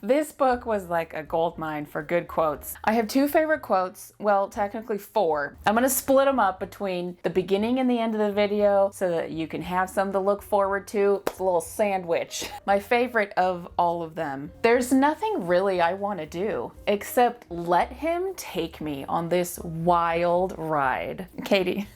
This book was like a gold mine for good quotes. I have two favorite quotes, well, technically four. I'm gonna split them up between the beginning and the end of the video so that you can have some to look forward to. It's a little sandwich. My favorite of all of them. There's nothing really I want to do except let him take me on this wild ride. Katie.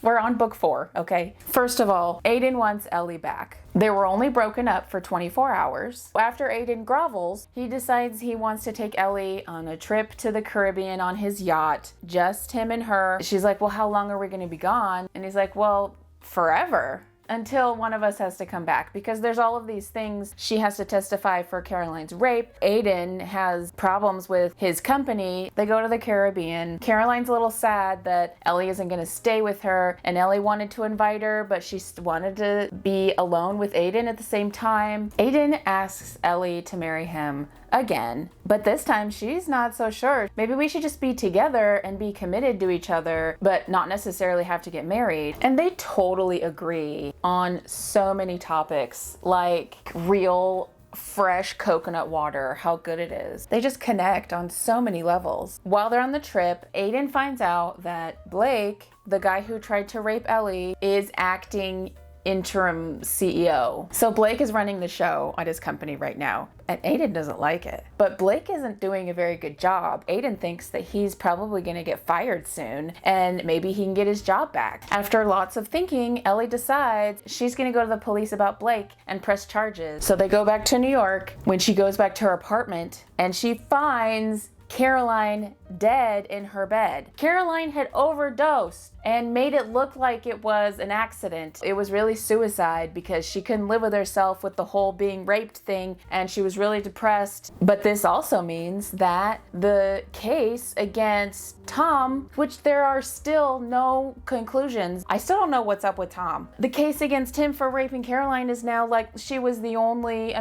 We're on book 4, okay? First of all, Aiden wants Ellie back. They were only broken up for 24 hours. After Aiden grovels, he decides he wants to take Ellie on a trip to the Caribbean on his yacht, just him and her. She's like, well, how long are we gonna be gone? And he's like, well, forever. Until one of us has to come back, because there's all of these things. She has to testify for Caroline's rape. Aiden has problems with his company. They go to the Caribbean. Caroline's a little sad that Ellie isn't going to stay with her, and Ellie wanted to invite her, but she wanted to be alone with Aiden at the same time. Aiden asks Ellie to marry him again, but this time she's not so sure. Maybe we should just be together and be committed to each other, but not necessarily have to get married. And they totally agree on so many topics, like real fresh coconut water, how good it is. They just connect on so many levels. While they're on the trip, Aiden finds out that Blake, the guy who tried to rape Ellie, is acting interim CEO. So Blake is running the show at his company right now, and Aiden doesn't like it. But Blake isn't doing a very good job. Aiden thinks that he's probably gonna get fired soon, and maybe he can get his job back. After lots of thinking, Ellie decides she's gonna go to the police about Blake and press charges. So they go back to New York. When she goes back to her apartment, and she finds Caroline dead in her bed. Caroline had overdosed and made it look like it was an accident. It was really suicide because she couldn't live with herself with the whole being raped thing, and she was really depressed. But this also means that the case against Tom, which there are still no conclusions. I still don't know what's up with Tom. The case against him for raping Caroline is now like she was the only,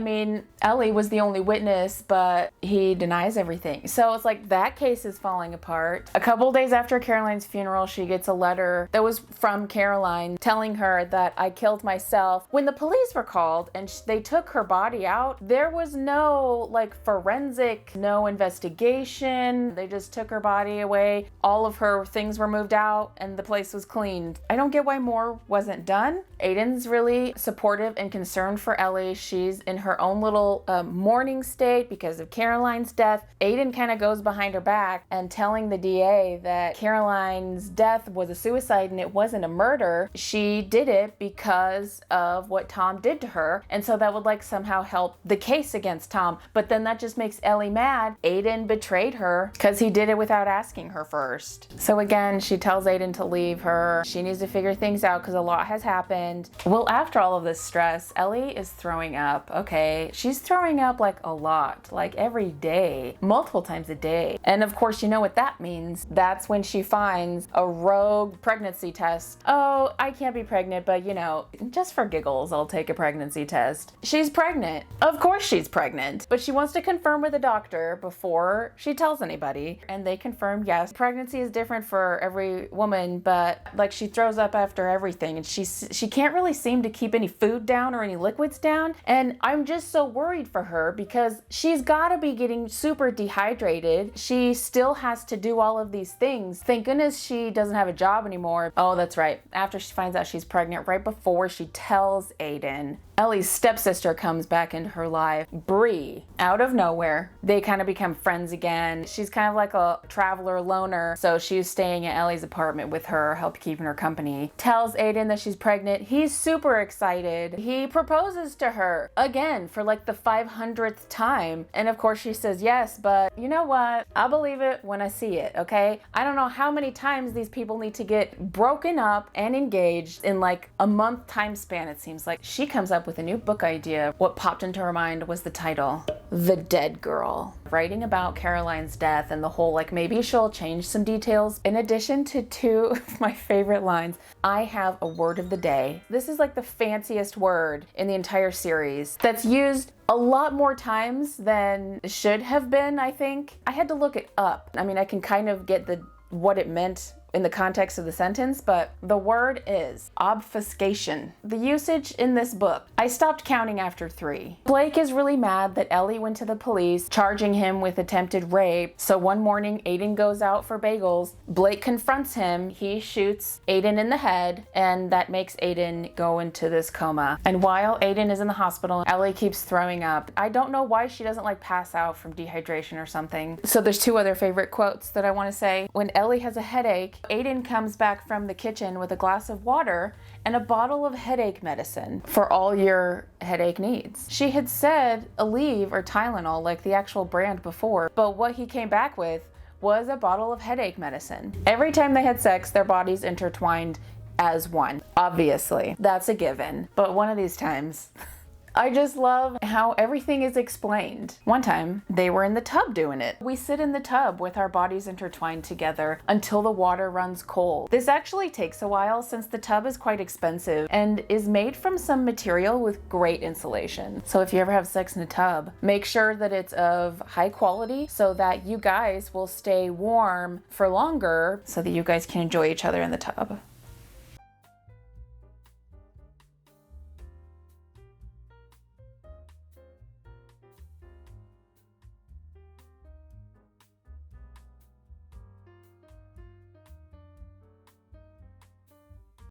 Ellie was the only witness, but he denies everything. So it's like that case is falling apart. A couple days after Caroline's funeral, she gets a letter that was from Caroline telling her that I killed myself. When the police were called and they took her body out, there was no forensic, no investigation. They just took her body away. All of her things were moved out and the place was cleaned. I don't get why more wasn't done. Aiden's really supportive and concerned for Ellie. She's in her own little mourning state because of Caroline's death. Aiden kind of goes behind her back and telling the DA that Caroline's death was a suicide and it wasn't a murder. She did it because of what Tom did to her, and so that would somehow help the case against Tom. But then that just makes Ellie mad. Aiden betrayed her because he did it without asking her first. So again, she tells Aiden to leave her. She needs to figure things out because a lot has happened. Well, after all of this stress, Ellie is throwing up. Okay, she's throwing up a lot, every day, multiple times a day. And of course, you know what that means. That's when she finds a rogue pregnancy test. Oh, I can't be pregnant, but just for giggles, I'll take a pregnancy test. She's pregnant. Of course she's pregnant, but she wants to confirm with a doctor before she tells anybody. And they confirmed, yes, pregnancy is different for every woman, but she throws up after everything, and she can't really seem to keep any food down or any liquids down. And I'm just so worried for her because she's got to be getting super dehydrated. She still has to do all of these things. Thank goodness she doesn't have a job anymore. Oh, that's right. After she finds out she's pregnant, right before she tells Aiden, Ellie's stepsister comes back into her life, Bree, out of nowhere. They kind of become friends again. She's kind of like a traveler loner, so she's staying at Ellie's apartment with her, help keeping her company. Tells Aiden that she's pregnant. He's super excited. He proposes to her again for the 500th time. And of course she says yes, but you know what? I'll believe it when I see it, okay? I don't know how many times these people need to get broken up and engaged in a month time span, it seems like. She comes up with a new book idea. What popped into her mind was the title, The Dead Girl. Writing about Caroline's death and the whole, maybe she'll change some details. In addition to two of my favorite lines, I have a word of the day. This is the fanciest word in the entire series that's used a lot more times than should have been, I think. I had to look it up. I can kind of get what it meant in the context of the sentence, but the word is obfuscation. The usage in this book, I stopped counting after 3. Blake is really mad that Ellie went to the police, charging him with attempted rape. So one morning, Aiden goes out for bagels. Blake confronts him. He shoots Aiden in the head, and that makes Aiden go into this coma. And while Aiden is in the hospital, Ellie keeps throwing up. I don't know why she doesn't like pass out from dehydration or something. So there's 2 other favorite quotes that I want to say. When Ellie has a headache, Aiden comes back from the kitchen with a glass of water and a bottle of headache medicine for all your headache needs. She had said Aleve or Tylenol, like the actual brand before, but what he came back with was a bottle of headache medicine. Every time they had sex, their bodies intertwined as one. Obviously, that's a given. But one of these times, I just love how everything is explained. One time, they were in the tub doing it. We sit in the tub with our bodies intertwined together until the water runs cold. This actually takes a while since the tub is quite expensive and is made from some material with great insulation. So if you ever have sex in a tub, make sure that it's of high quality so that you guys will stay warm for longer so that you guys can enjoy each other in the tub.